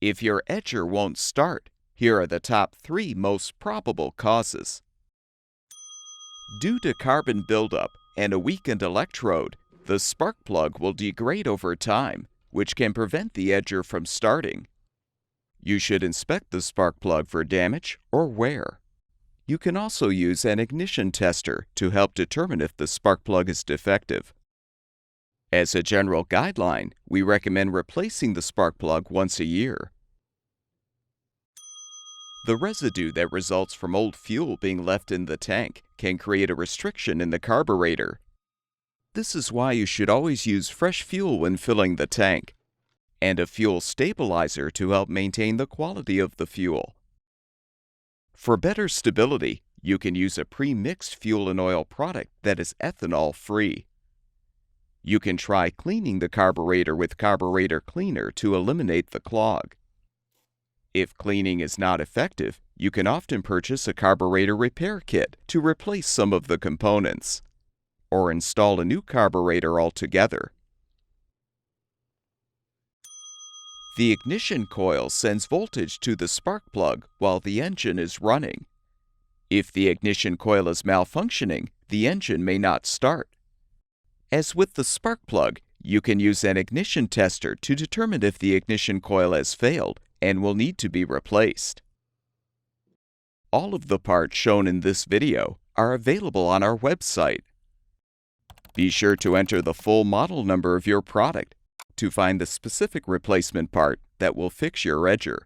If your edger won't start, here are the top 3 most probable causes. Due to carbon buildup and a weakened electrode, the spark plug will degrade over time, which can prevent the edger from starting. You should inspect the spark plug for damage or wear. You can also use an ignition tester to help determine if the spark plug is defective. As a general guideline, we recommend replacing the spark plug once a year. The residue that results from old fuel being left in the tank can create a restriction in the carburetor. This is why you should always use fresh fuel when filling the tank, and a fuel stabilizer to help maintain the quality of the fuel. For better stability, you can use a pre-mixed fuel and oil product that is ethanol-free. You can try cleaning the carburetor with carburetor cleaner to eliminate the clog. If cleaning is not effective, you can often purchase a carburetor repair kit to replace some of the components, or install a new carburetor altogether. The ignition coil sends voltage to the spark plug while the engine is running. If the ignition coil is malfunctioning, the engine may not start. As with the spark plug, you can use an ignition tester to determine if the ignition coil has failed and will need to be replaced. All of the parts shown in this video are available on our website. Be sure to enter the full model number of your product to find the specific replacement part that will fix your edger.